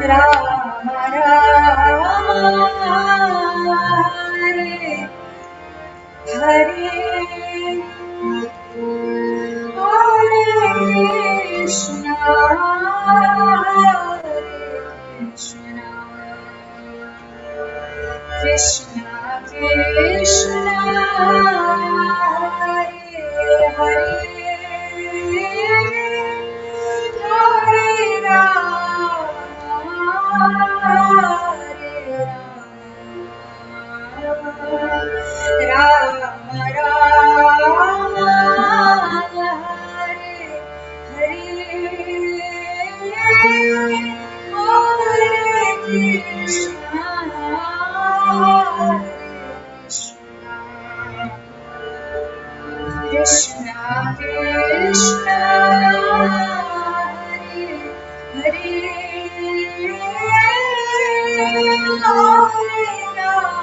Rama Rama Hare Hare Hare Krishna Krishna Krishna Krishna Hare Hare Hare Rama Hare Rama Rama Hare Hare Hare Krishna Krishna Krishna Hare Hare Hare Rama Hare Rama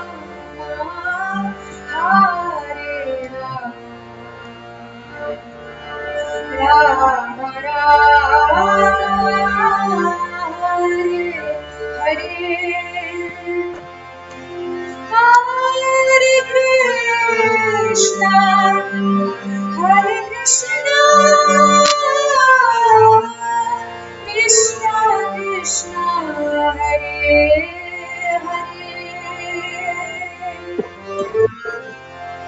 Rama Hare Hare Hare Krishna Hare Krishna Krishna Krishna Hare Hare Hare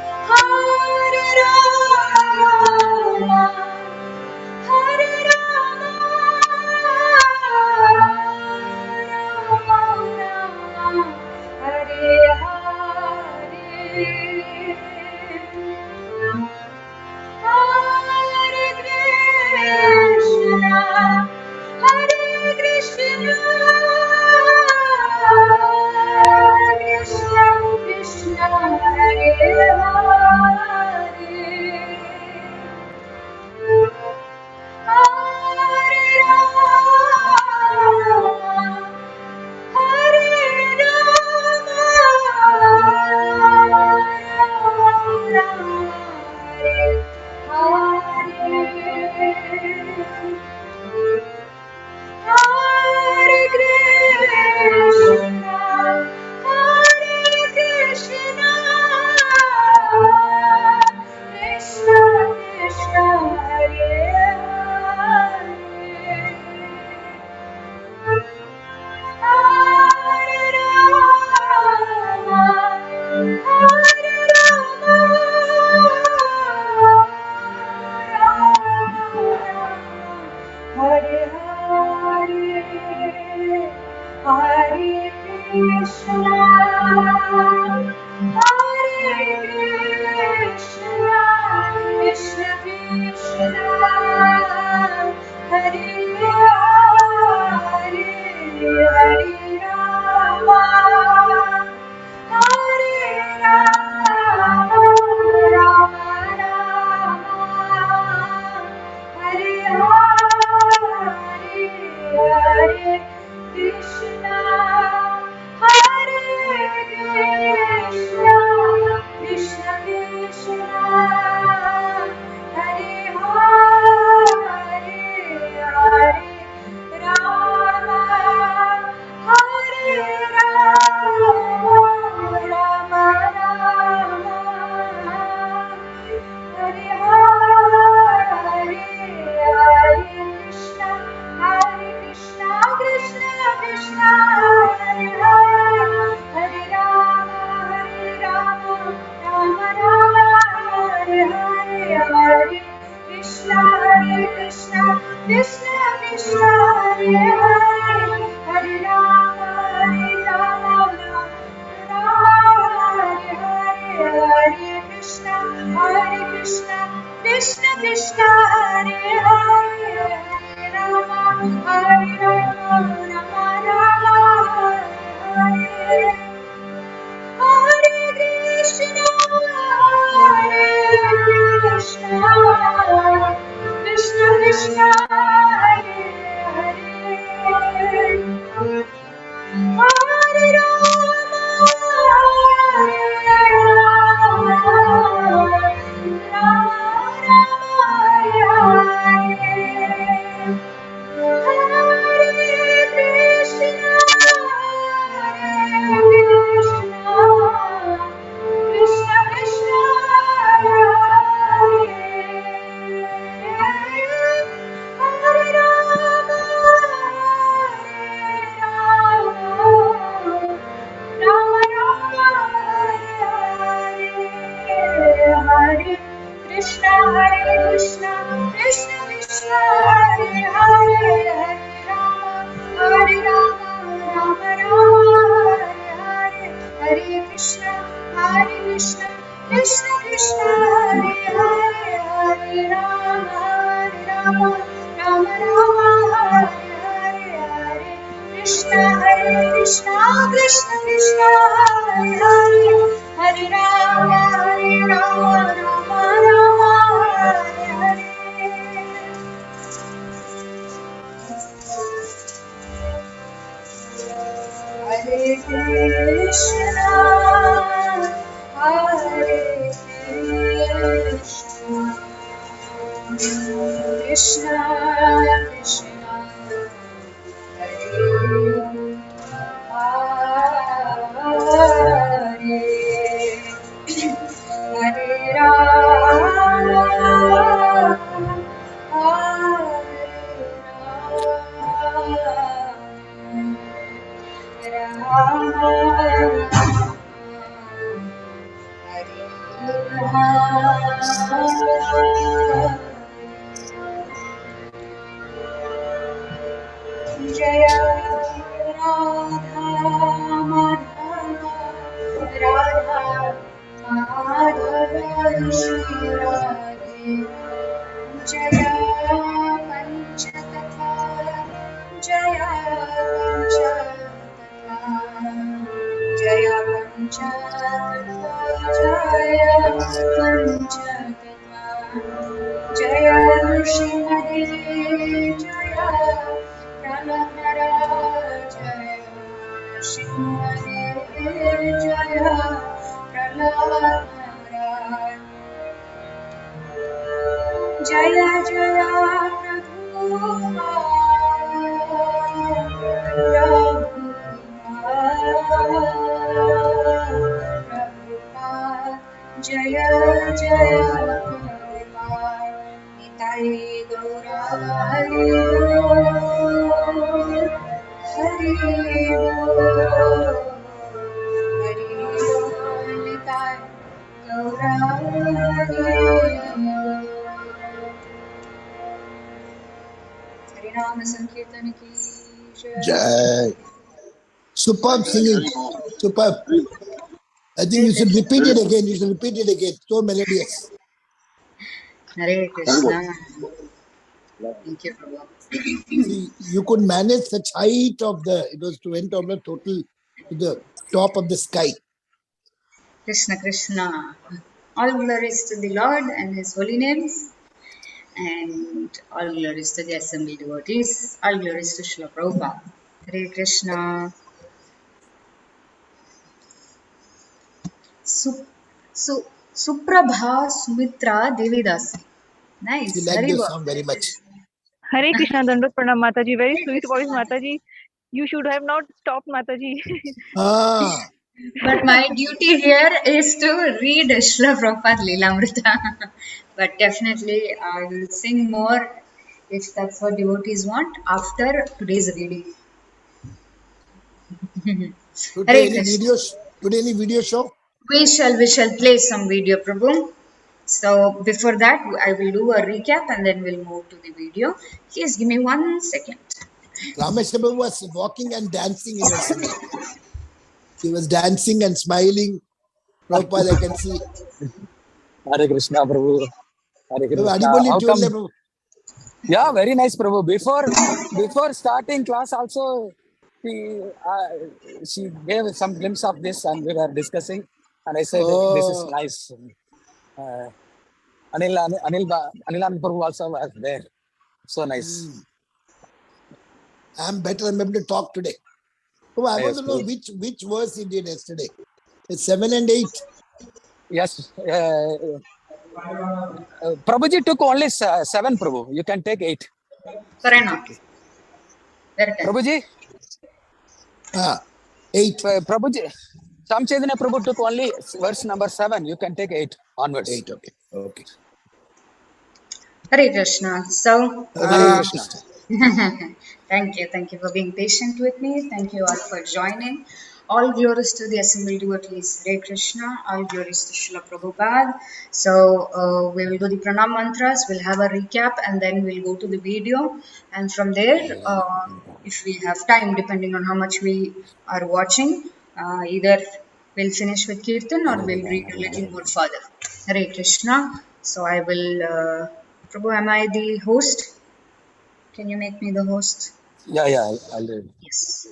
Rama Hare Rama Rama Hare Hare Krishna Hare Krishna Krishna Krishna Hare Hare Rama Hare Krishna Krishna Hare Hare Rama Hare Hare Hare Krishna Krishna Krishna Hare Hare Rama Hare Rama Rama Rama Hare Hare Krishna Hare Krishna Krishna Krishna Hare Hare Rama Hare Rama Rama Rama Hare Krishna Krishna Krishna Hare Hare Rama Rama Rama Hare Hare Krishna Krishna Krishna Krishna Hare Hare Rama Hare Krishna Krishna Krishna Hare Hare Rama Hare Rama Rama Hare Hare Krishna Krishna Krishna Hare Hare Hare Rama Hare Krishna Krishna Krishna Hare Hare Hare Rama Rama Rama Hare Hare Krishna Krishna Krishna Hare Hare Hare Rama Rama Rama Hare Hare Hare Krishna Hare Krishna Krishna Krishna Hare Hare Rama Jaya Radha Madhava Radha Madhava Shri Radhe Jaya Panchatatra Jaya Panchatatra Jaya Panchatatra Jaya Panchatatra Jaya Srimati Jaya Pranamara Jaya Srimati Jaya Pranamara Jaya Jaya Prabhupada Jaya Jaya Prabhupada Nitai Gaura Hari Bol Hari Bol Hari Bol Nitai Gaura Hari Harinam Sankirtan ki Jai. Superb singing. Superb. I think you should repeat it again. You should repeat it again. So melodious. Hare Krishna. Thank you, Prabhu. See, you could manage such height of it went on the total to the top of the sky. Krishna Krishna. All glories to the Lord and His holy names. And all glories to the assembly devotees. All glories to Srila Prabhupada. Hare Krishna. Suprabha Sumitra Devidasi. We Nice. like Hari this Bol. song very much. Hare Krishna, Dandat Pranam Mataji. Very sweet voice, Mataji. You should have not stopped, Mataji. Ah, But my duty here is to read Srila Prabhupada Leelamrita. But definitely I will sing more if that's what devotees want after today's reading. today Hare any Krishna. videos? Today any video show? We shall play some video, Prabhu. So before that, I will do a recap and then we'll move to the video. Please give me 1 second. Rameswar was walking and dancing in your singing. He was dancing and smiling. Prabhupada, I can see. Hare Krishna, Prabhu. Hare Krishna. Adiboli How come? Prabhu. Yeah, very nice, Prabhu. Before starting class, also she gave some glimpse of this, and we were discussing. And I said, "This is nice." Anil Prabhu also was there. So nice. I'm better. I'm able to talk today. Oh, I want Yes, to know Prabhu. which verse he did yesterday. It's 7 and 8. Yes. Prabhuji took only 7, Prabhu. You can take 8. Karana. Okay. Prabhuji? 8. Prabhuji. Sam Chaitanya Prabhu took only verse number 7. You can take 8 onwards. 8, okay. Okay. Hare Krishna. So, Hare Krishna. Thank you for being patient with me. Thank you all for joining. All glories to the assembled devotees. Hare Krishna. All glories to Srila Prabhupada. So we will do the pranam mantras. We'll have a recap and then we'll go to the video. And from there, if we have time, depending on how much we are watching, either We'll finish with Kirtan or we'll read a little more further. Hare Krishna. So I will, Prabhu, am I the host? Can you make me the host? Yeah, I'll do it. Yes.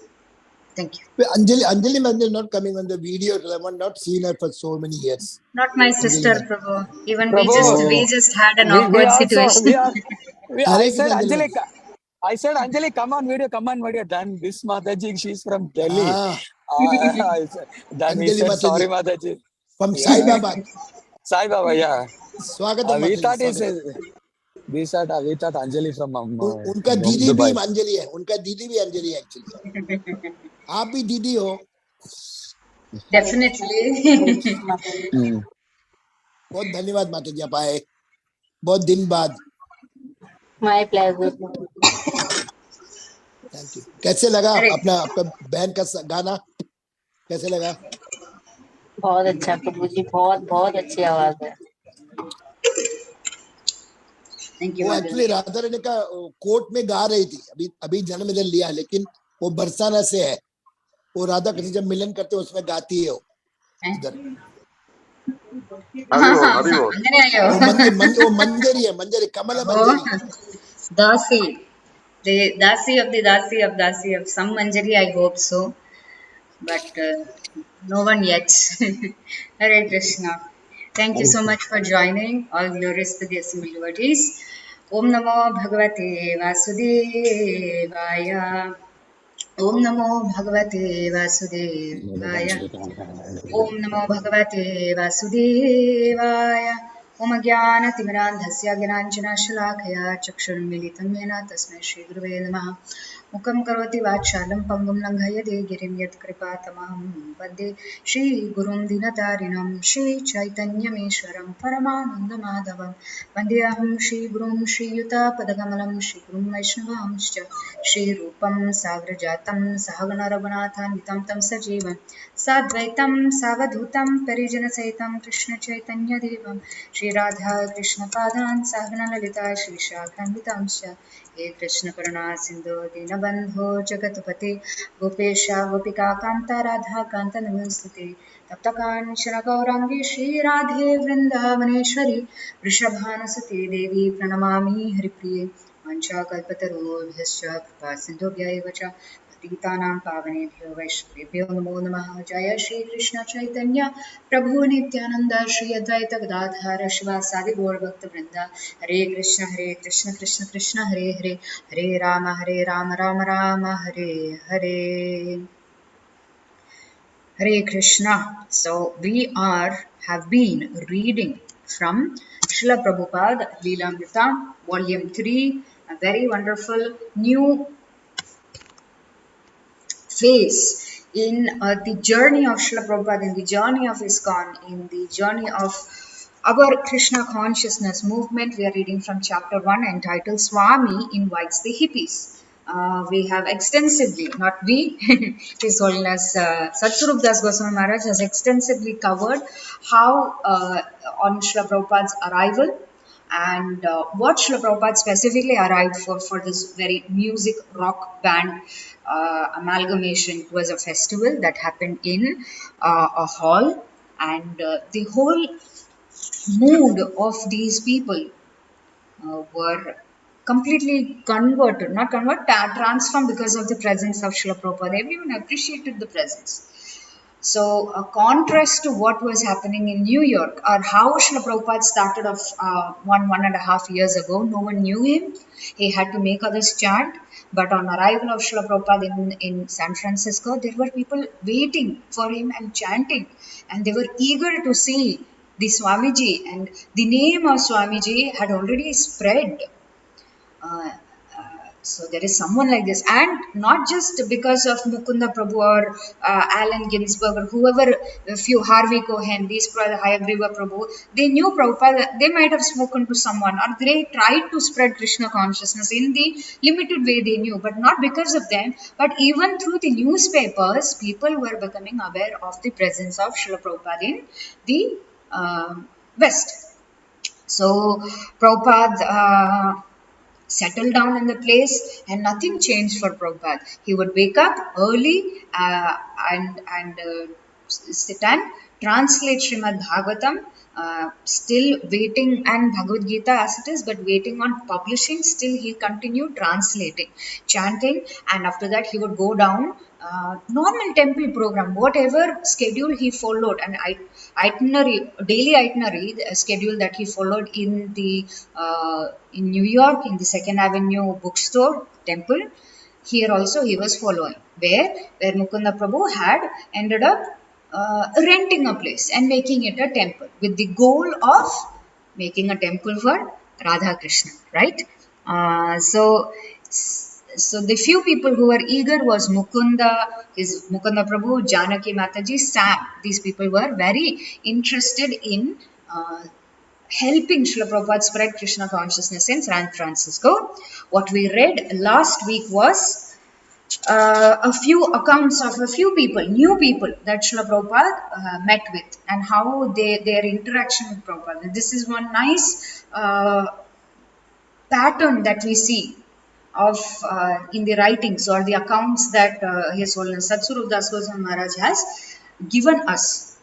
Thank you. Wait, Anjali Mandal not coming on the video. I have not seen her for so many years. Not my Anjali sister, Mandal. Prabhu. Even we Prabhu, just had an we awkward also, situation. I Hare said, Krishna, Anjali Anjali, Mandal. I said, Anjali, come on video. Then this Mataji, she's from Delhi. Ah, Then he Anjali said, sorry, Mataji Mataji. from Sai Yeah. Baba. Sai Baba, yeah. Swagatam We Mataji, thought Swagatam. we thought Anjali from उनका दीदी भी Dubai. Anjali है, उनका दीदी भी अंजलि है actually. आप भी दीदी हो. Definitely. बहुत धन्यवाद माता जी, आप आए बहुत दिन बाद. My pleasure. Thank you. कैसे लगा Hare अपना आपका बहन का गाना कैसे लगा? बहुत अच्छा प्रभु जी, बहुत बहुत अच्छी आवाज है. Thank you, वो Mother. एक्चुअली राधा रानी का कोर्ट में गा रही थी. अभी अभी जन्मदिन लिया, लेकिन वो बरसाना से है. वो राधा कृष्ण जब मिलन करते हैं उसमें गाती है वो इधर. അങ്ങനെയായോ? वो मंजरी है, मंजरी कमल मंजरी. Dasi. The Dasi of the Dasi of Dasi of some Manjari, I hope so. But no one yet. Hare Krishna. Thank you so much for joining. All glories to the assembled devotees. Om Namo Bhagavate Vasudevaya. Om Namo Bhagavate Vasudevaya. Om Namo Bhagavate Vasudevaya. Om Jnanatimirandhasya Gnananjana-shalakaya Chakshurmilitam Yena Tasmai Shri Guruve Namaha. Mukam karoti vachalam pangum langhayate girim yat kripatamaham vande Shri Gurum Dinatarinam Shri Chaitanyameshwaram Paramanandamadavam Vandeham Shri Gurum Shri Yuta Padagamalam Shri Gurum Vaishnavamscha Shri Rupam Sagrajatam Sahagana Raghunathanvitam Tam Sajivam Sadvaitam Savadhutam Parijana Saitam Krishna Chaitanya Devam Shri Radha Krishna Padan Sahagana Lalita Shri Shakhanvitamscha हे कृष्ण करुणा सिंधु दीनबंधो जगतपते गोपेश गोपिका कांता राधा कांता नमस्ते तप्त कांचन गौरांगी श्री राधे वृंदावनेश्वरी वृषभानुसुते देवी प्रणमामि हरिप्रिये वाञ्छाकल्पतरुभ्यश्च कृपा सिन्धुभ्यैव च पतितानां पावनेभ्यो वैष्णवेभ्यो नमो नमः जय श्री कृष्ण चैतन्य प्रभु नित्यानंद श्री अद्वैत गदाधर शिवासादि गौर भक्त वृंद हरे Krishna Krishna Krishna Hare Hare Hare Ram Ram Ram Hare Hare. Hare Krishna. So we have been reading from Srila Prabhupada Leelamrita, Volume 3, a very wonderful new phase in the journey of Srila Prabhupada, in the journey of ISKCON, in the journey of our Krishna consciousness movement. We are reading from chapter 1 entitled Swami Invites the Hippies. We have extensively, not we, His Holiness Satsvarup Das Goswami Maharaj has extensively covered how on Srila Prabhupada's arrival and what Srila Prabhupada specifically arrived for this very music rock band amalgamation. It was a festival that happened in a hall, and the whole mood of these people were completely transformed because of the presence of Srila Prabhupada. Everyone appreciated the presence. So, a contrast to what was happening in New York, or how Srila Prabhupada started off 1.5 years ago. No one knew him. He had to make others chant. But on arrival of Srila Prabhupada in San Francisco, there were people waiting for him and chanting. And they were eager to see the Swamiji. And the name of Swamiji had already spread. Uh, so there is someone like this, and not just because of Mukunda Prabhu or Allen Ginsberg or whoever, a few Harvey Cohen, these Hayagriva Prabhu, they knew Prabhupada. They might have spoken to someone, or they tried to spread Krishna consciousness in the limited way they knew, but not because of them. But even through the newspapers, people were becoming aware of the presence of Srila Prabhupada in the West. So Prabhupada settled down in the place, and nothing changed for Prabhupada. He would wake up early and sit and translate Srimad Bhagavatam, still waiting, and Bhagavad Gita as it is, but waiting on publishing. Still he continued translating, chanting, and after that he would go down normal temple program, whatever schedule he followed, and itinerary, daily itinerary schedule that he followed in the in New York, in the Second Avenue bookstore temple. Here also he was following, where Mukunda Prabhu had ended up renting a place and making it a temple with the goal of making a temple for Radha Krishna, right? So the few people who were eager was Mukunda Prabhu, Janaki Mataji, Sam. These people were very interested in helping Srila Prabhupada spread Krishna consciousness in San Francisco. What we read last week was a few accounts of a few people, new people that Srila Prabhupada met with, and how their interaction with Prabhupada. This is one nice pattern that we see of in the writings or the accounts that His Holiness Satsurup Das Goswami Maharaj has given us.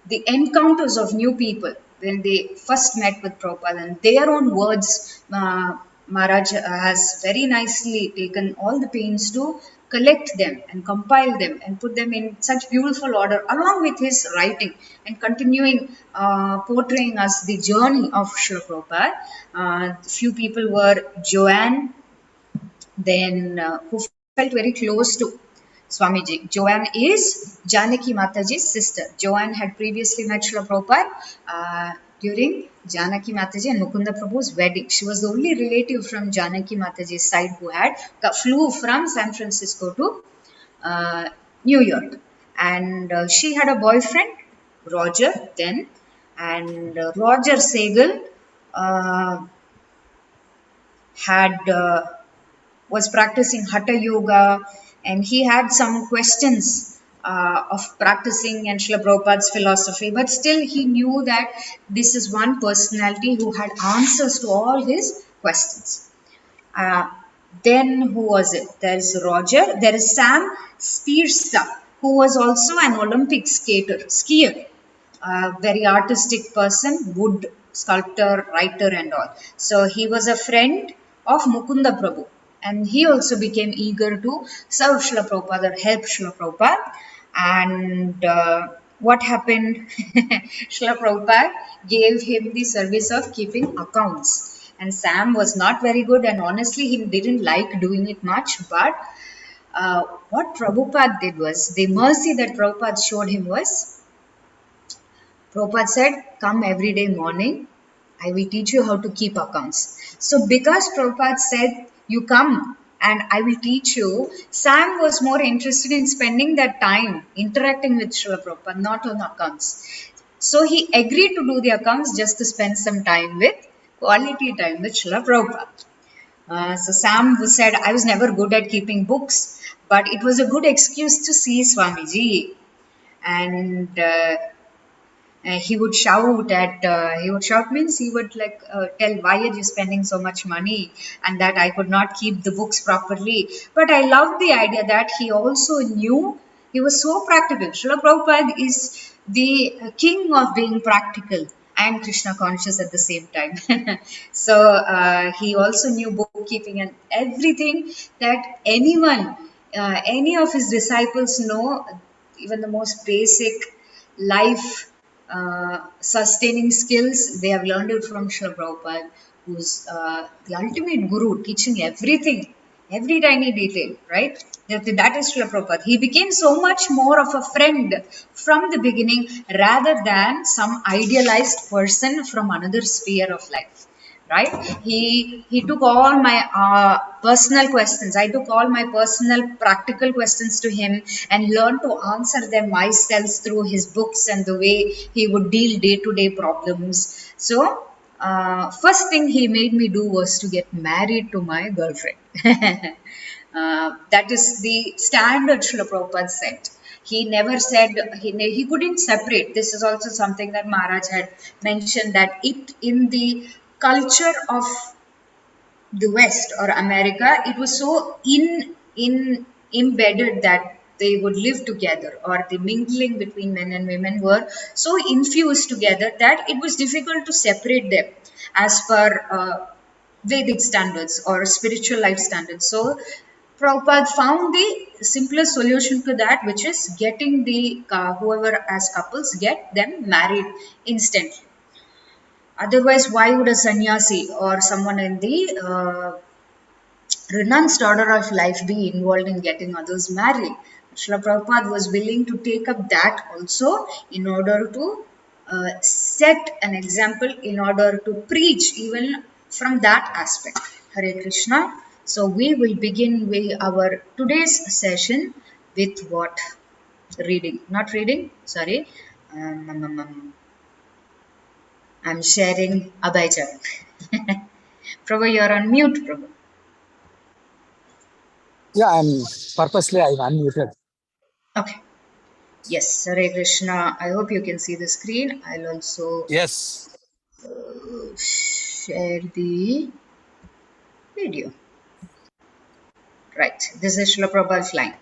The encounters of new people when they first met with Prabhupada, and their own words, Maharaj has very nicely taken all the pains to collect them and compile them and put them in such beautiful order along with his writing, and continuing portraying us the journey of Srila Prabhupada. Few people were Joanne, then who felt very close to Swamiji. Joanne is Janaki Mataji's sister. Joanne had previously met Srila Prabhupada during Janaki Mataji and Mukunda Prabhu's wedding. She was the only relative from Janaki Mataji's side who had flew from San Francisco to New York. And she had a boyfriend, Roger, then. And Roger Segal was practicing Hatha Yoga, and he had some questions of practicing and Srila Prabhupada's philosophy, but still he knew that this is one personality who had answers to all his questions. Then who was it? There is Roger, there is Sam Spearsa, who was also an Olympic skier, very artistic person, wood sculptor, writer and all. So he was a friend of Mukunda Prabhu, and he also became eager to serve Srila Prabhupada or help Srila Prabhupada. And what happened? Srila Prabhupada gave him the service of keeping accounts. And Sam was not very good, and honestly he didn't like doing it much, but what Prabhupada did was, the mercy that Prabhupada showed him was, Prabhupada said, come every day morning, I will teach you how to keep accounts. So because Prabhupada said, you come and I will teach you, Sam was more interested in spending that time interacting with Srila Prabhupada, not on accounts. So he agreed to do the accounts just to spend some time with, quality time with Srila Prabhupada. So Sam said, I was never good at keeping books, but it was a good excuse to see Swamiji. And he would shout means he would tell, why are you spending so much money, and that I could not keep the books properly. But I loved the idea that he also knew, he was so practical. Srila Prabhupada is the king of being practical and Krishna conscious at the same time. So he also knew bookkeeping and everything that any of his disciples know, even the most basic life sustaining skills, they have learned it from Srila Prabhupada, who's the ultimate guru, teaching everything, every tiny detail, right? That is Srila Prabhupada. He became so much more of a friend from the beginning rather than some idealized person from another sphere of life. Right? He took all my personal questions. I took all my personal practical questions to him and learned to answer them myself through his books and the way he would deal day-to-day problems. So first thing he made me do was to get married to my girlfriend. That is the standard Srila Prabhupada set. He never said, he couldn't separate. This is also something that Maharaj had mentioned, that it in the culture of the West or America, it was so embedded that they would live together, or the mingling between men and women were so infused together that it was difficult to separate them as per Vedic standards or spiritual life standards. So Prabhupada found the simplest solution to that, which is getting the whoever as couples get them married instantly. Otherwise, why would a sannyasi or someone in the renounced order of life be involved in getting others married? Srila Prabhupada was willing to take up that also in order to set an example, in order to preach even from that aspect. Hare Krishna. So we will begin with our today's session with what? Reading. Not reading, sorry. I'm sharing Abhijam. Prabhu, you're on mute, Prabhu. Yeah, I'm purposely I unmuted. Okay. Yes, Hare Krishna. I hope you can see the screen. I'll also Yes. share the video. Right. This is Srila Prabhupada's line.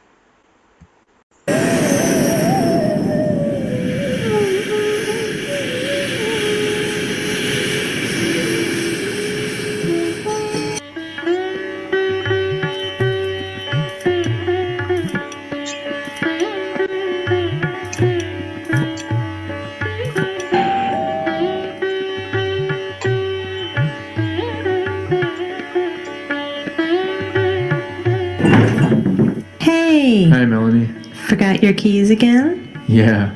Hey! Hi, Melanie. Forgot your keys again? Yeah.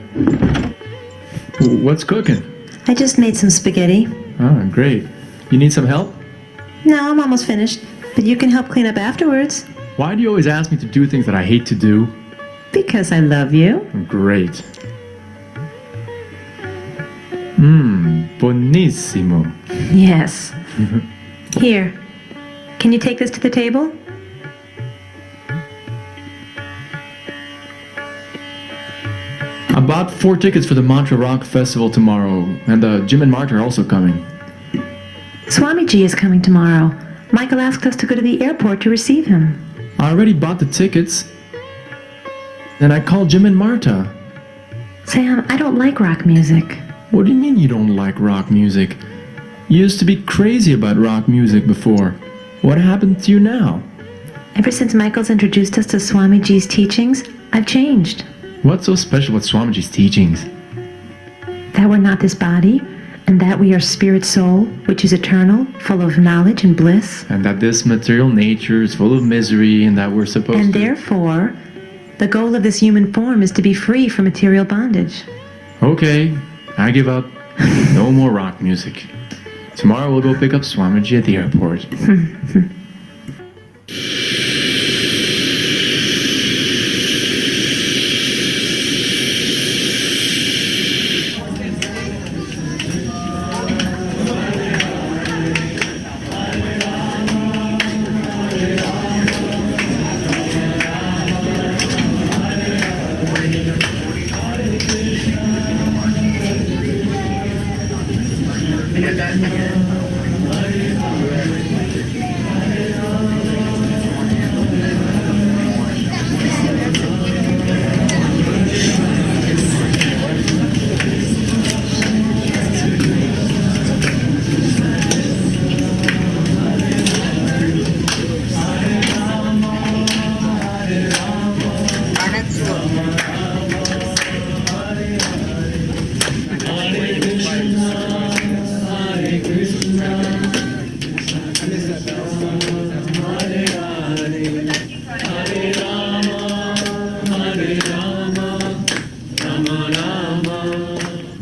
What's cooking? I just made some spaghetti. Oh, great. You need some help? No, I'm almost finished. But you can help clean up afterwards. Why do you always ask me to do things that I hate to do? Because I love you. Great. Buonissimo. Yes. Here. Can you take this to the table? I bought 4 tickets for the Mantra Rock Festival tomorrow, and Jim and Marta are also coming. Swamiji is coming tomorrow. Michael asked us to go to the airport to receive him. I already bought the tickets. And I called Jim and Marta. Sam, I don't like rock music. What do you mean you don't like rock music? You used to be crazy about rock music before. What happened to you now? Ever since Michael's introduced us to Swamiji's teachings, I've changed. What's so special with Swamiji's teachings? That we're not this body, and that we are spirit soul, which is eternal, full of knowledge and bliss. And that this material nature is full of misery, and that we're supposed And to... therefore, the goal of this human form is to be free from material bondage. Okay, I give up. No more rock music. Tomorrow we'll go pick up Swamiji at the airport.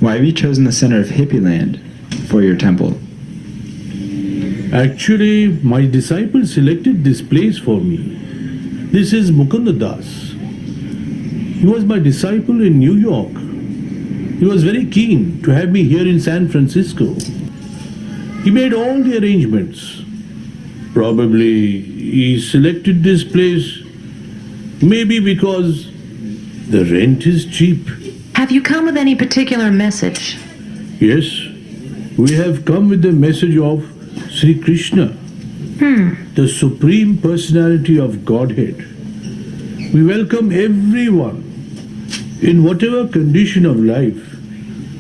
Why have you chosen the center of Hippie Land for your temple? Actually, my disciple selected this place for me. This is Mukunda Das. He was my disciple in New York. He was very keen to have me here in San Francisco. He made all the arrangements. Probably he selected this place maybe because the rent is cheap. Have you come with any particular message? Yes, we have come with the message of Sri Krishna, the Supreme Personality of Godhead. We welcome everyone in whatever condition of life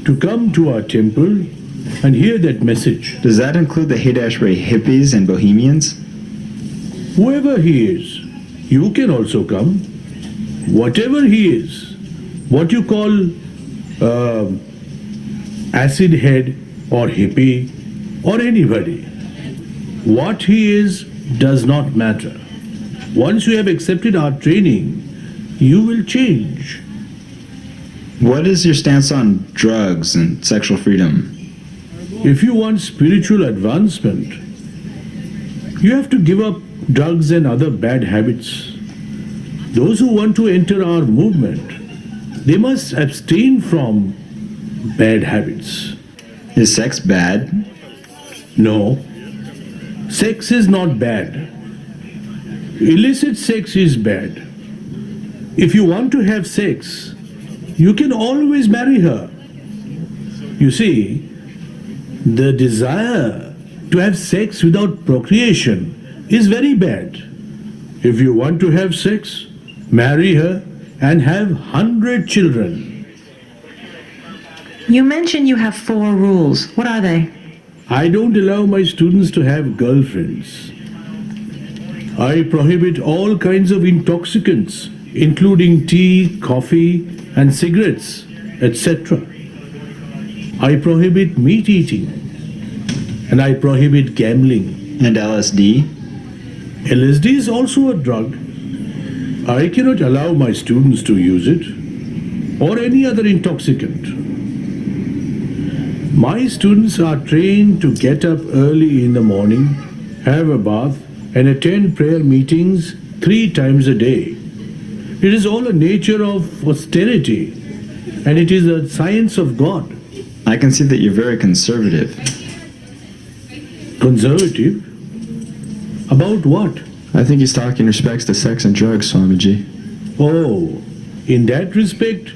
to come to our temple and hear that message. Does that include the Haight-Ashbury hippies and bohemians? Whoever he is, you can also come. Whatever he is, what you call acid head or hippie or anybody, what he is does not matter. Once you have accepted our training, you will change. What is your stance on drugs and sexual freedom? If you want spiritual advancement, you have to give up drugs and other bad habits. Those who want to enter our movement, they must abstain from bad habits. Is sex bad? No, sex is not bad. Illicit sex is bad. If you want to have sex, you can always marry her. You see, the desire to have sex without procreation is very bad. If you want to have sex, marry her and have 100 children. You mentioned you have 4 rules. What are they? I don't allow my students to have girlfriends. I prohibit all kinds of intoxicants, including tea, coffee, and cigarettes, etc. I prohibit meat eating, and I prohibit gambling. And LSD? LSD is also a drug. I cannot allow my students to use it, or any other intoxicant. My students are trained to get up early in the morning, have a bath, and attend prayer meetings 3 times a day. It is all a nature of austerity, and it is a science of God. I can see that you're very conservative. Conservative? About what? I think he's talking respects to sex and drugs, Swamiji. Oh, in that respect,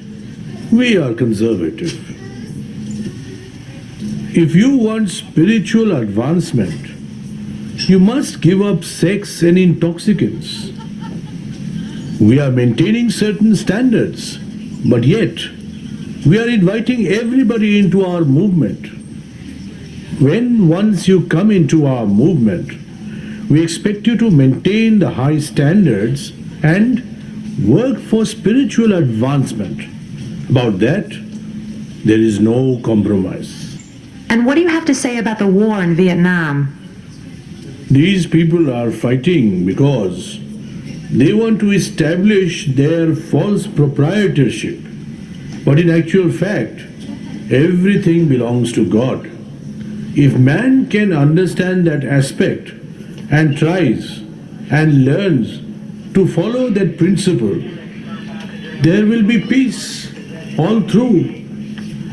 we are conservative. If you want spiritual advancement, you must give up sex and intoxicants. We are maintaining certain standards, but yet we are inviting everybody into our movement. When once you come into our movement, we expect you to maintain the high standards and work for spiritual advancement. About that, there is no compromise. And what do you have to say about the war in Vietnam? These people are fighting because they want to establish their false proprietorship. But in actual fact, everything belongs to God. If man can understand that aspect and tries and learns to follow that principle, there will be peace all through.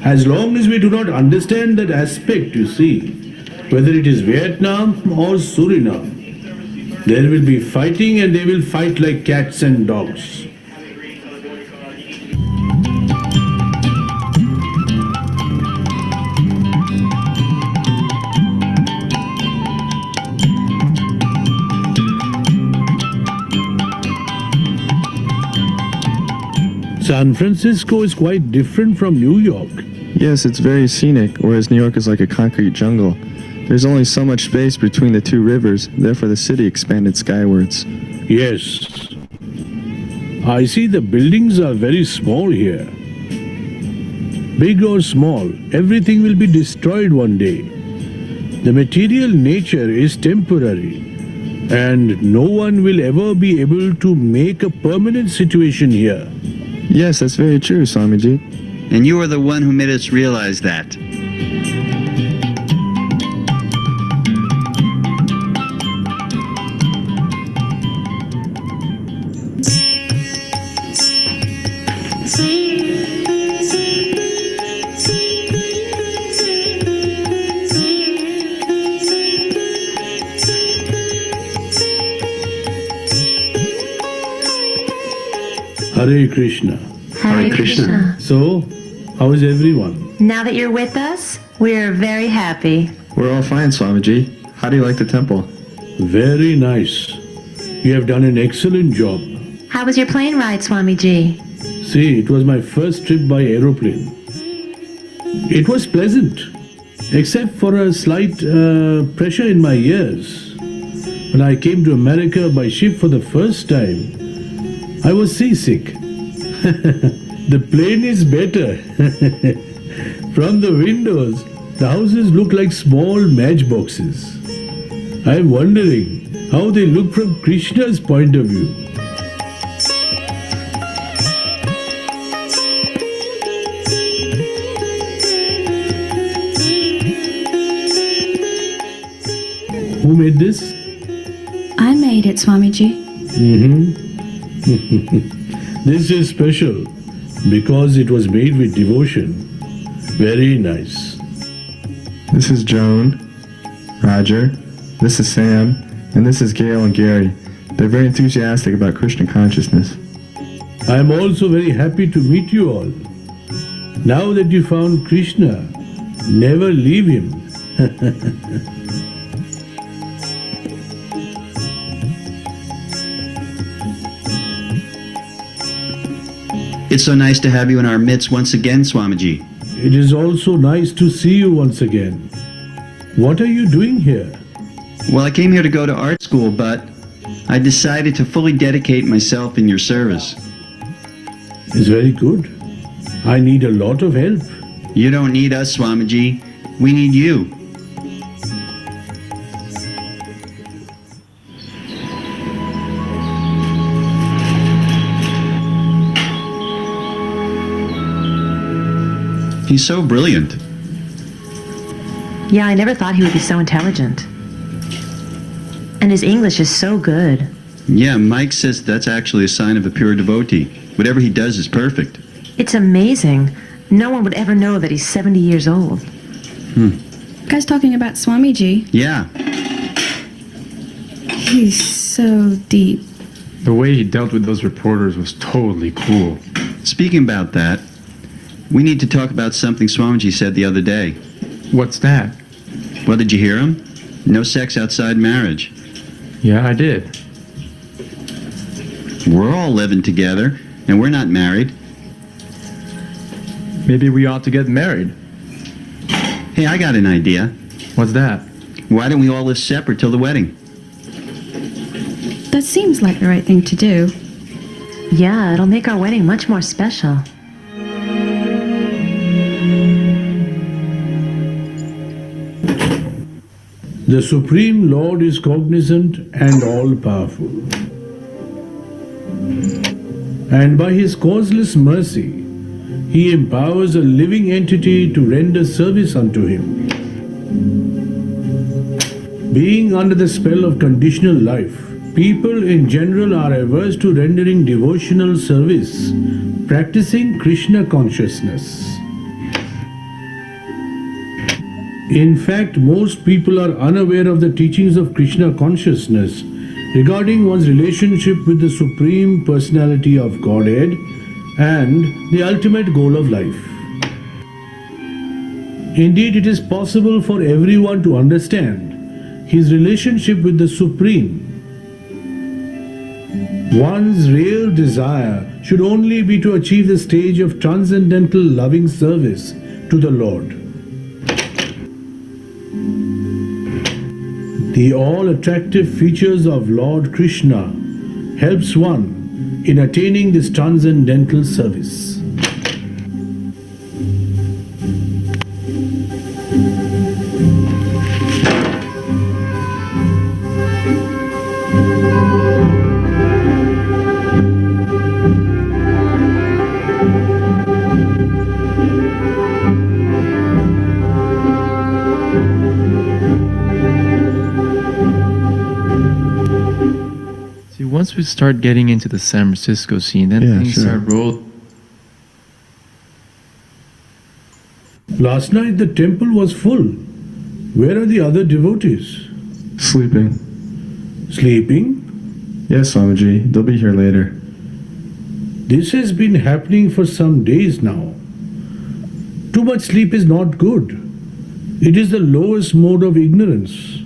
As long as we do not understand that aspect, you see, whether it is Vietnam or Suriname, there will be fighting and they will fight like cats and dogs. San Francisco is quite different from New York. Yes, it's very scenic, whereas New York is like a concrete jungle. There's only so much space between the 2 rivers, therefore the city expanded skywards. Yes. I see the buildings are very small here. Big or small, everything will be destroyed one day. The material nature is temporary, and no one will ever be able to make a permanent situation here. Yes, that's very true, Swamiji. And you are the one who made us realize that. Hare Krishna. Hare Krishna. So, how is everyone? Now that you're with us, we're very happy. We're all fine, Swamiji. How do you like the temple? Very nice. You have done an excellent job. How was your plane ride, Swamiji? See, it was my first trip by aeroplane. It was pleasant, except for a slight pressure in my ears. When I came to America by ship for the first time, I was seasick. The plane is better. From the windows, the houses look like small matchboxes. I am wondering how they look from Krishna's point of view. Who made this? I made it, Swamiji. This is special because it was made with devotion. Very nice. This is Joan, Roger, this is Sam, and this is Gail and Gary. They're very enthusiastic about Krishna consciousness. I am also very happy to meet you all. Now that you found Krishna, never leave him. It's so nice to have you in our midst once again, Swamiji. It is also nice to see you once again. What are you doing here? Well, I came here to go to art school, but I decided to fully dedicate myself in your service. It's very good. I need a lot of help. You don't need us, Swamiji. We need you. He's so brilliant. Yeah, I never thought he would be so intelligent. And his English is so good. Yeah, Mike says that's actually a sign of a pure devotee. Whatever he does is perfect. It's amazing. No one would ever know that he's 70 years old. You guys talking about Swamiji? Yeah. He's so deep. The way he dealt with those reporters was totally cool. Speaking about that, we need to talk about something Swamiji said the other day. What's that? Well, did you hear him? No sex outside marriage. Yeah, I did. We're all living together, and we're not married. Maybe we ought to get married. Hey, I got an idea. What's that? Why don't we all live separate till the wedding? That seems like the right thing to do. Yeah, it'll make our wedding much more special. The Supreme Lord is cognizant and all-powerful. And by His causeless mercy, He empowers a living entity to render service unto Him. Being under the spell of conditional life, people in general are averse to rendering devotional service, practicing Krishna consciousness. In fact, most people are unaware of the teachings of Krishna consciousness regarding one's relationship with the Supreme Personality of Godhead and the ultimate goal of life. Indeed, it is possible for everyone to understand his relationship with the Supreme. One's real desire should only be to achieve the stage of transcendental loving service to the Lord. The all-attractive features of Lord Krishna helps one in attaining this transcendental service. Once we start getting into the San Francisco scene, then things start rolling. Last night the temple was full. Where are the other devotees? Sleeping. Sleeping? Yes, Swamiji. They'll be here later. This has been happening for some days now. Too much sleep is not good. It is the lowest mode of ignorance.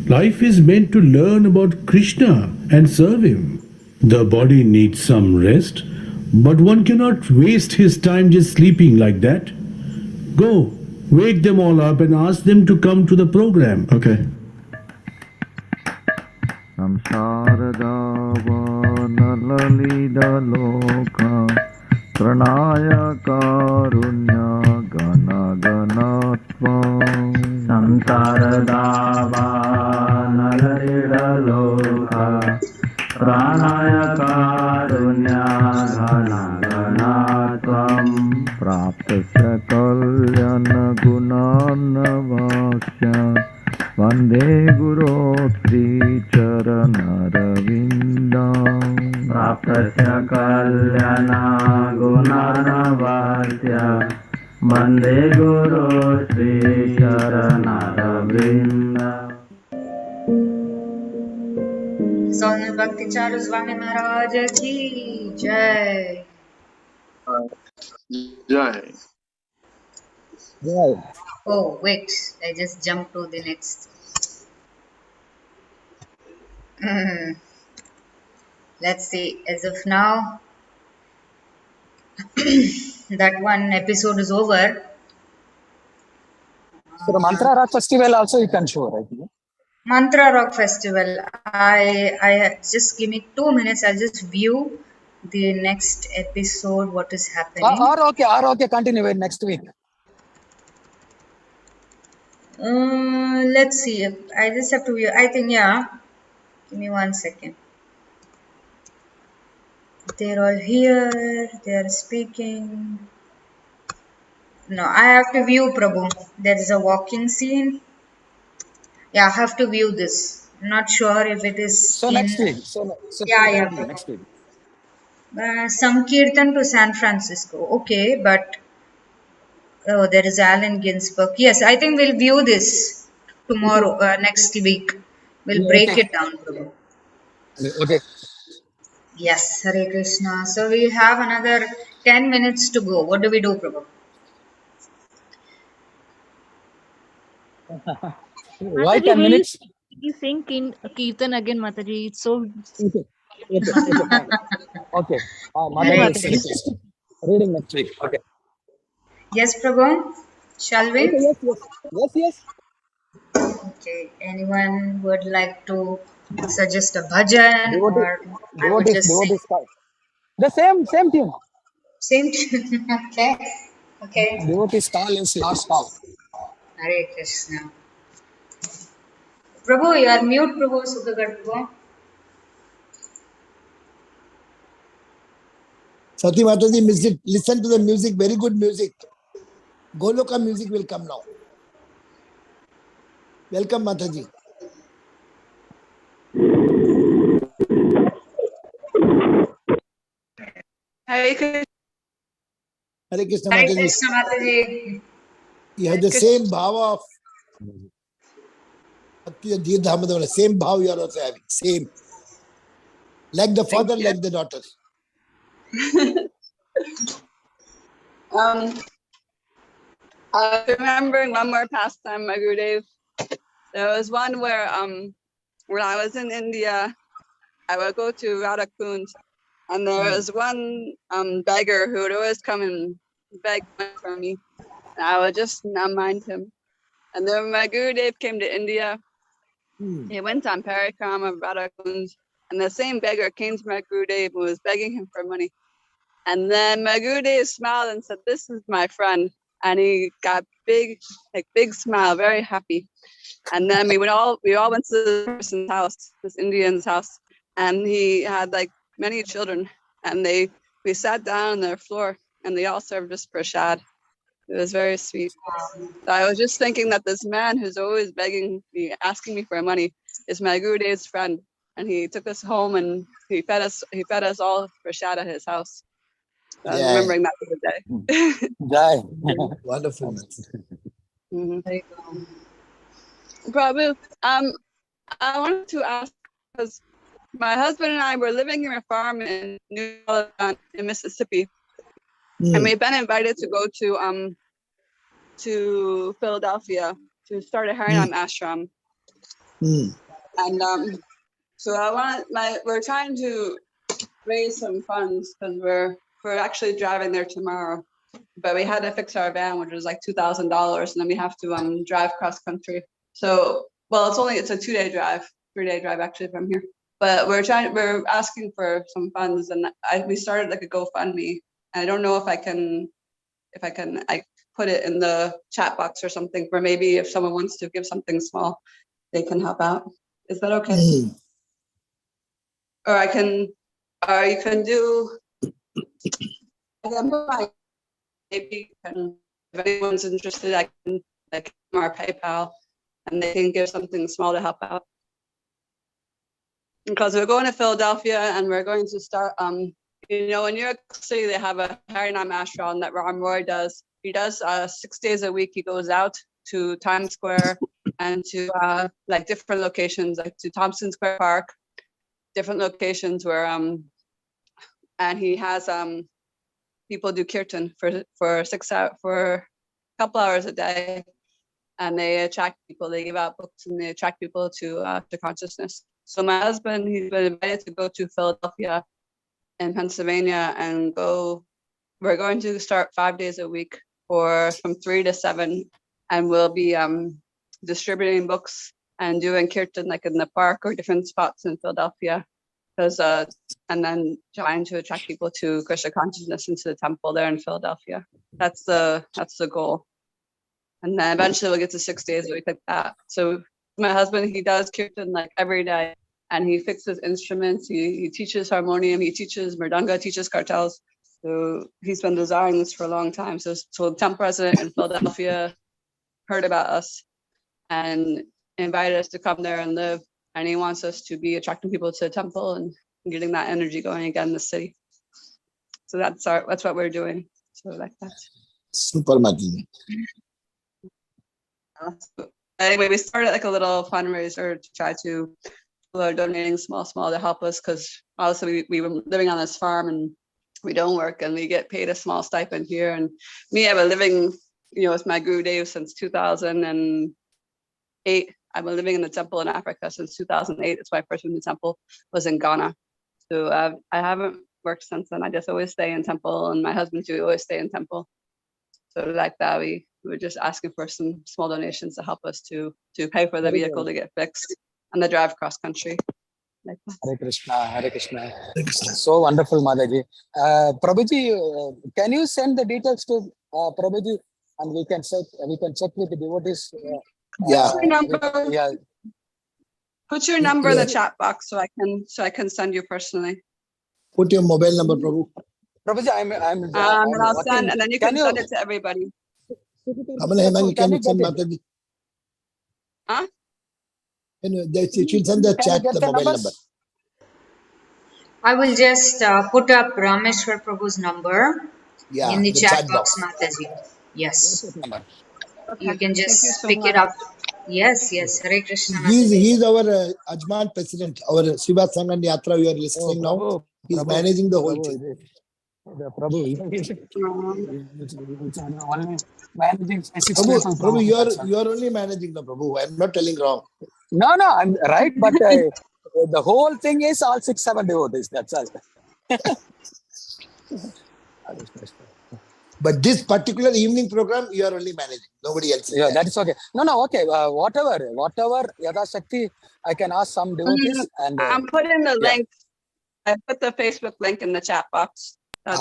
Life is meant to learn about Krishna and serve Him. The body needs some rest, but one cannot waste his time just sleeping like that. Go, wake them all up and ask them to come to the program. Okay. Pranaya karunya gana ganatva Samsaradava nalalidaloka Pranaya karunya gana ganatvam Praptasya kalyana gunanavasya Vande Guru Sri Charanaravinda Praptasya kalyana gunanavasya Vande Guru Sri Charanaravinda Swami Bhakti Charu Swami Maharaj ki jai. Jai. Jai. Oh, wait, I just jumped to the next. Let's see, as of now, that one episode is over. So the Mantra Rock Festival also you can show, right? Mantra Rock Festival. I just give me 2 minutes. I'll just view the next episode. What is happening? Or okay, continue with next week. Let's see. I just have to view. I think, yeah. Give me 1 second. They're all here. They are speaking. No, I have to view, Prabhu. There is a walking scene. Yeah, I have to view this. I'm not sure if it is So in... next week. Yeah, Next week. Sankirtan to San Francisco. Okay, but... Oh, there is Allen Ginsberg. Yes, I think we'll view this tomorrow, next week. We'll break it down, Prabhu. Okay. Yes, Hare Krishna. So we have another 10 minutes to go. What do we do, Prabhu? Why 10 minutes? You sing Kirtan again, Mataji. It's so... Okay, fine. Okay. Mataji is reading next week. Okay. Yes, Prabhu. Shall we? Okay, yes. Okay. Anyone would like to suggest a bhajan or I would just sing? The same tune. Same tune. Okay. Devotee style is last call. Hare Krishna. Prabhu, you are mute, Prabhu. Sukhagat Prabhu. Sati Mataji, listen to the music, very good music. Goloka music will come now. Welcome, Mataji. Hare Krishna. Hare Krishna, Hare Mataji. Krishna, Mataji. You have the same bhava of same bhav you are also having. Same. Like the father, like the daughter. I'm remembering one more pastime, my Gurudev. There was one where when I was in India, I would go to Radha Kund, and there was one beggar who would always come and beg money from me. And I would just not mind him. And then when my Gurudev came to India, he went on Parikrama of Radha Kund, and the same beggar came to my Gurudev and was begging him for money. And then my Gurudev smiled and said, "This is my friend." And he got big smile, very happy. And then we all went to this person's house, this Indian's house, and he had like many children. And we sat down on their floor, and they all served us prasad. It was very sweet. So I was just thinking that this man who's always begging me, asking me for money, is my Gurudev's friend, and he took us home and he fed us all prasad at his house. So I was remembering that for the day. Jai. Wonderful. Prabhu, I wanted to ask, because my husband and I were living in a farm in New Orleans in Mississippi, and we've been invited to go to Philadelphia to start a Harinam ashram. And so we're trying to raise some funds because we're actually driving there tomorrow. But we had to fix our van, which was like $2,000, and then we have to drive cross country. So, well, it's a 2-day drive, 3-day drive actually from here. But we're asking for some funds, and we started like a GoFundMe. And I don't know if I can put it in the chat box or something, for maybe if someone wants to give something small, they can help out. Is that okay? Or you can do. Maybe if anyone's interested, I can like our PayPal, and they can give something small to help out. Because we're going to Philadelphia, and we're going to start. In New York City, they have a Harinam ashram that Rameswar does. He does 6 days a week. He goes out to Times Square and to like different locations, like to Thompson Square Park, different locations where and he has people do kirtan for 6 hours, for a couple hours a day, and they attract people. They give out books and they attract people to consciousness. So my husband, he's been invited to go to Philadelphia and Pennsylvania and go. We're going to start 5 days a week from 3 to 7, and we'll be distributing books and doing kirtan like in the park or different spots in Philadelphia. And then trying to attract people to Krishna consciousness into the temple there in Philadelphia. That's the goal. And then eventually we'll get to 6 days a week like that. So my husband, he does kirtan like every day, and he fixes instruments. He teaches harmonium, he teaches mridanga, teaches cartels. So he's been desiring this for a long time. So the temple president in Philadelphia heard about us and invited us to come there and live. And he wants us to be attracting people to the temple and getting that energy going again in the city. So that's what we're doing. So like that. Super, Mati. Anyway, we started like a little fundraiser to try to, people are donating small to help us, because also we were living on this farm and we don't work, and we get paid a small stipend here. And me, I've been living, with my Guru Dev since 2008. I've been living in the temple in Africa since 2008. It's my first in the temple was in Ghana. So I haven't worked since then. I just always stay in temple, and my husband too always stay in temple. So like that, we were just asking for some small donations to help us to pay for the vehicle to get fixed and the drive cross country. Like that. Hare Krishna, Hare Krishna. So wonderful, Mataji. Prabhuji, can you send the details to Prabhuji, and we can check with the devotees. Put your number in the chat box so I can send you personally. Put your mobile number, Prabhu. Prabhuji, I'm and I'll send, and then you can send it to everybody. Can you send Mataji? Huh? You should send the chat the mobile number. I will just put up Rameswar Prabhu's number in the chat box, Mataji. Yes. Okay. You can just pick it up. Yes. Hare Krishna. He's our Ajman president, our Shiva Sangan Yatra we are listening now. He's managing the whole thing. Prabhu, Prabhu, you are only managing the Prabhu. I'm not telling wrong. No, I'm right, but the whole thing is all 6-7 devotees. That's all. But this particular evening program, you are only managing. Nobody else. Yeah, that is okay. No, okay. Whatever, Yada Shakti, I can ask some devotees. And I'm putting the link. I put the Facebook link in the chat box. That's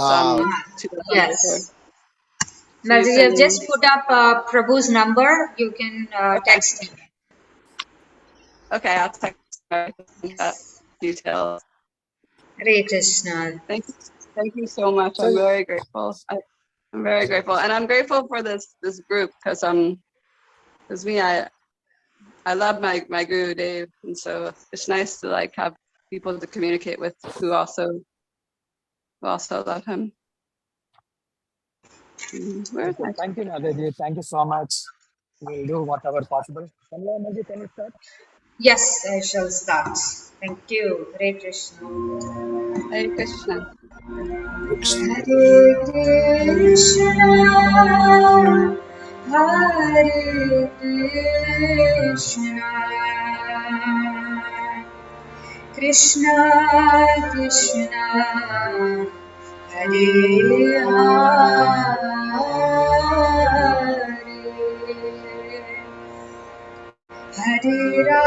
yes. Mataji, I've just put up Prabhu's number. You can text him. Okay, I'll text details. Hare Krishna. Thank you so much. I'm very grateful. I'm very grateful, and I'm grateful for this group because me, I love my Guru Dev, and so it's nice to like have people to communicate with who also love him. Thank you, Nadaji. Thank you so much. We'll do whatever possible. Can you start? Yes, I shall start. Thank you. Hare Krishna. Hare Krishna. Hare Krishna. Hare Krishna. Krishna Krishna Hare Hare Hare Rama Hare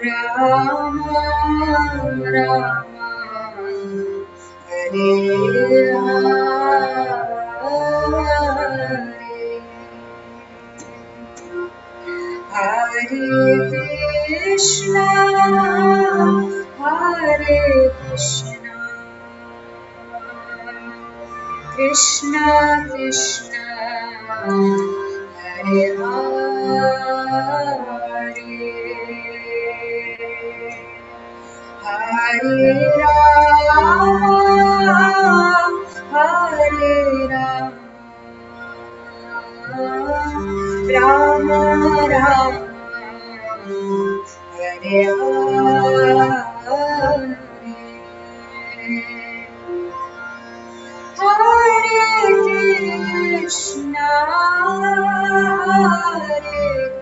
Rama Rama Hare Hare Krishna Krishna Krishna Hare Hare Hare Rama Rama Hare Hare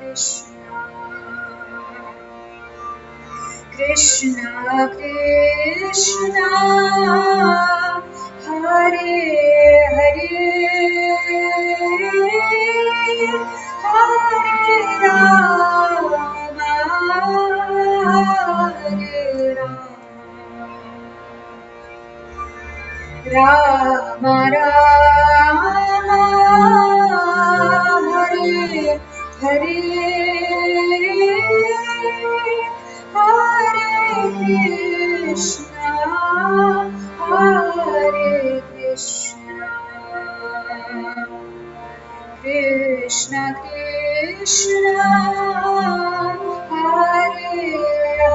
Krishna Krishna Krishna Hare Hare Hare Rama Hare Rama Rama Hare Hare Hare Krishna Krishna Krishna Hare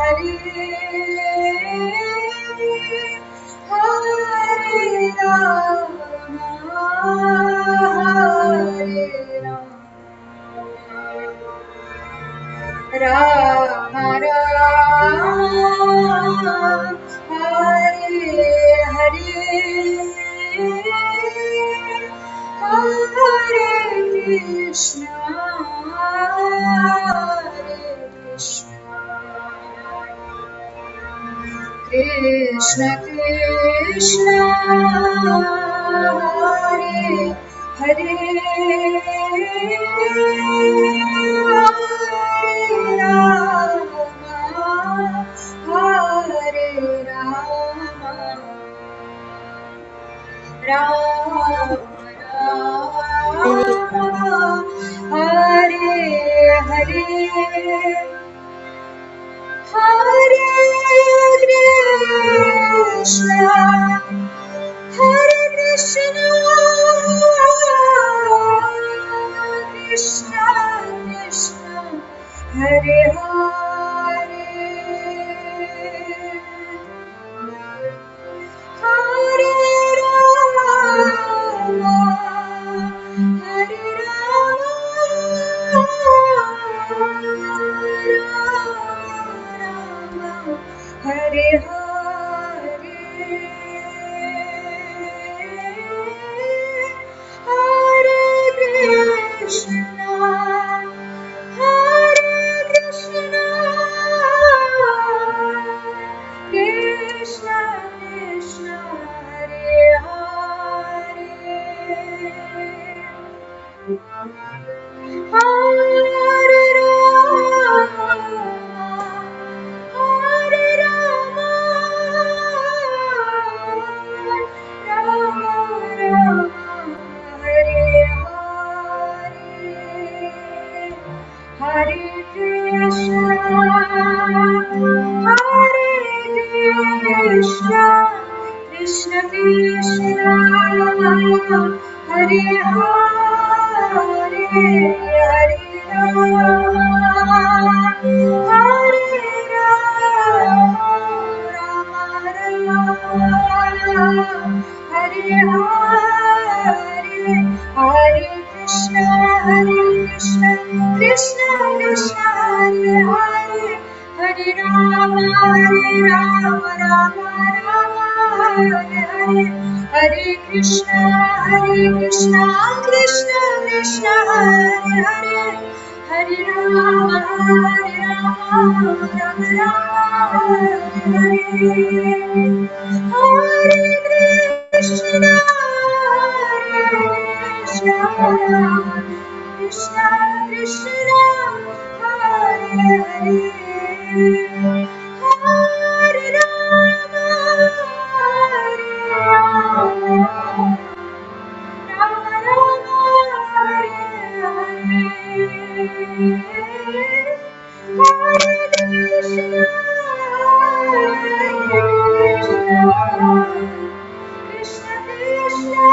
Hare Hare Rama Hare Rama Rama Hare Hare Hare Krishna Krishna Krishna Hare Hare Hare Rama Rama Hare Hare Hare Krishna Hare Krishna Krishna Krishna Hare Hare Hare Rama Hare Rama Hare Hare Krishna Krishna Krishna Hare Hare Rama Hare Rama Rama Rama Hare Hare Krishna Krishna Krishna Hare Hare Hare Rama Hare Rama Hare Hare Hare Krishna Krishna Krishna Hare Hare Hare Rama Rama Rama Hare Hare Hare Krishna, Krishna Krishna Hare Hare, Hare Rama, Rama Rama, Hare Krishna, Krishna Krishna Krishna Hare Hare, Hare Rama, Rama Rama, Hare Krishna, Krishna Krishna,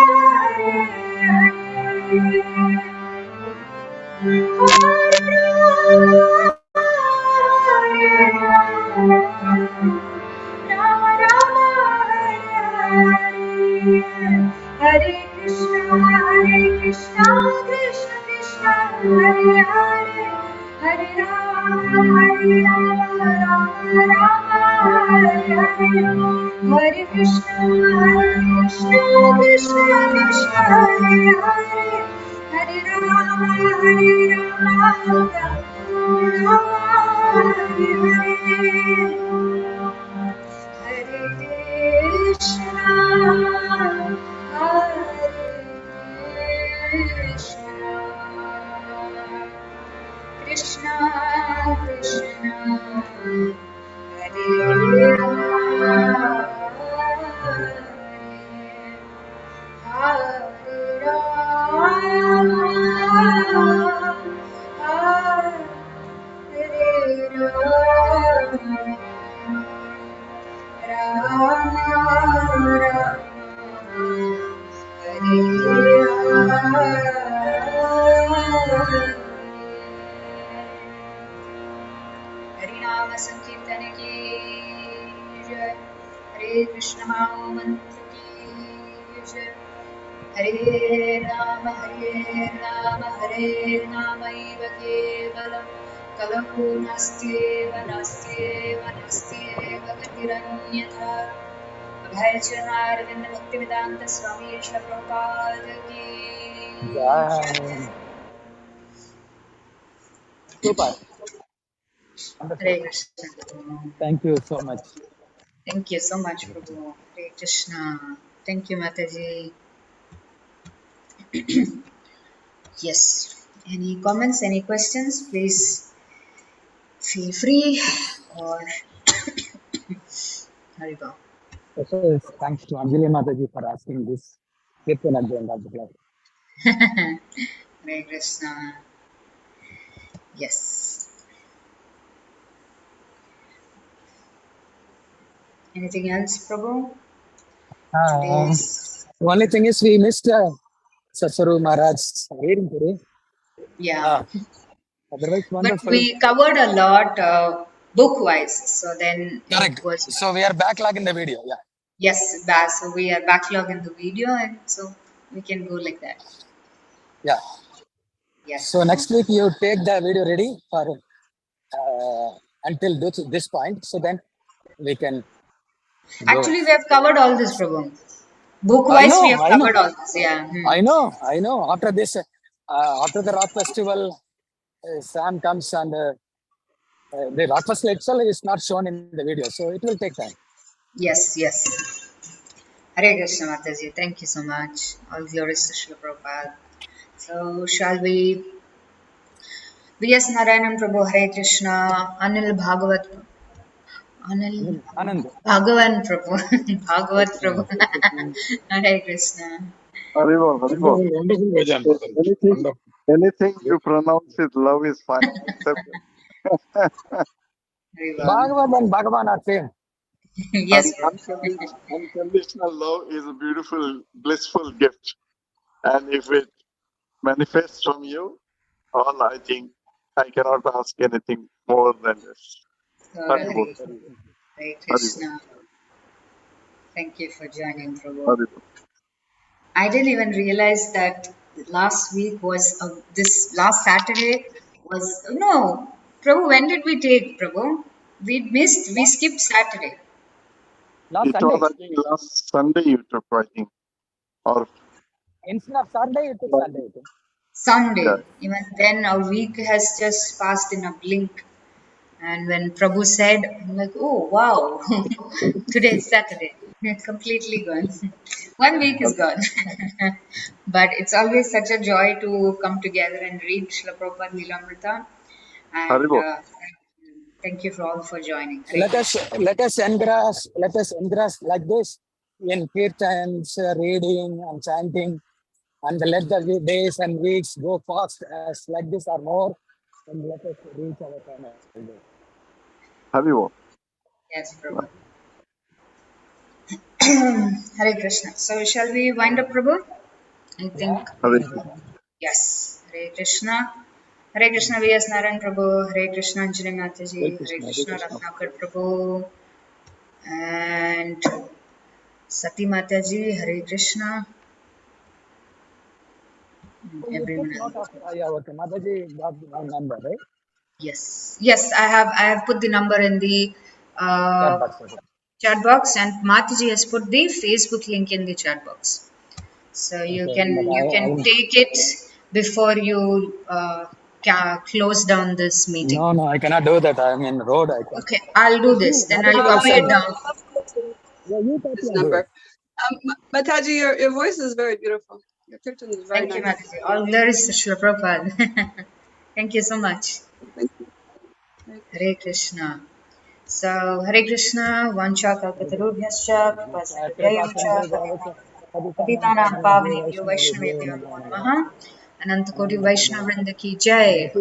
Rama Rama, Hare Krishna, Krishna Krishna, Hare Hare, Hare Rama, Rama Rama, Hare Hare, Hare Krishna, Krishna Krishna, Hare Hare, Hare Rama, Rama Rama, Hare Hare. Hare Krishna, Hare Krishna, Krishna Krishna, Hare Rama, Hare Rama, Hare हरिनाम संकीर्तन की जय, हरे कृष्ण महामंत्र की जय, हरे राम हरे रामैव केवलं कलौ नास्त्येव गतिरन्यथा। अभयचरणारविन्द भक्तिवेदांत स्वामी श्री प्रभुपाद की जय। Super. Hare Wonderful. Krishna. Thank you so much. Thank you so much, Prabhu. Hare Krishna. Thank you, Mataji. Yes. Any comments, any questions? Please feel free or Haribo. Also, thanks to Anjali Mataji for asking this. Kirtan at the end of the class. Hare Krishna. Yes. Anything else, Prabhu? Today's Only thing is we missed Sasaru Maharaj's reading today. yeah. Otherwise, But wonderful. we covered a lot book-wise, so then Correct. it was. So we are backlog in the video. Yeah. Yes, so we are backlog in the video, and so we can go like that. Yeah. Yes. So next week you take the video ready for until this point. So then we can go. Actually, we have covered all this, Prabhu. I Book-wise, know, we have I know. covered all this. Yeah. I know. After this, after the rock festival, Sam comes and the rock festival itself is not shown in the video, so it will take time. Yes. Hare Krishna Mataji, thank you so much. All glories to Srila Prabhupada. So, shall we? V.S. Narayanan Prabhu, Hare Krishna. Anil Anand. Bhagavan Prabhu. Bhagavat Prabhu. Hare Krishna. Haribol. Wonderful, Vajan. Anything you pronounce with love is fine. Except Bhagavan and Bhagavan are same. Yes, unconditional love is a beautiful, blissful gift. And if it manifests from you, all I think I cannot ask anything more than this. Haribol. Hare Krishna. Thank you for joining, Prabhu. Haribol. I didn't even realize that last week was this last Saturday was no, Prabhu. When did we take, Prabhu? We skipped Saturday. Last It Sunday. was, I think, last Sunday you took, I think. Or Instead of Saturday, it is Sunday. Sunday. Yeah. Even then, a week has just passed in a blink. And when Prabhu said, I'm like, oh, wow, today is Saturday. It's completely gone. 1 week is gone. But it's always such a joy to come together and read Srila Prabhupada Lilamrita. And Haribo. thank you for all for joining. So let us engross like this in kirtans, reading and chanting, and let the days and weeks go fast as like this or more, and let us reach our final goal. Haribo. Yes, Prabhu. Hare Krishna. So shall we wind up, Prabhu? I think. Hare Yes. Hare Krishna. Hare Krishna V.S. Narayan Prabhu. Hare Krishna Anjali Mataji. Hare Krishna Ratnakar Prabhu. And Sati Mataji. Hare Krishna. And So you everyone took else. note of okay, Mataji got my number, right? Yes. Yes, I have put the number in the chat box, and Mataji has put the Facebook link in the chat box. So you can take it before you close down this meeting. No, I cannot do that. I'm in road. I can. Okay, I'll do this. Then I'll copy it down. Yeah, you This number. Mataji, your voice is very beautiful. Your kirtan is very Thank you, nice. Mataji. All glories to Srila Prabhupada. Thank you so much. Thank you. Hare Krishna. So, Hare Krishna, Vancha Kalpatarubhyascha, Prasarabhyayamcha, Patitanam Pavanebhyo Vaishnavebhyo Namo Namaha, Anantakoti Vaishnavrinda ki Jai.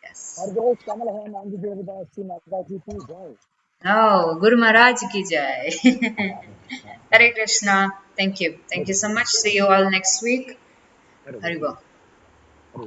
Yes. Oh, Guru Maharaj ki Jai. Hare Krishna. Thank you. Thank you so much. See you all next week. Haribol.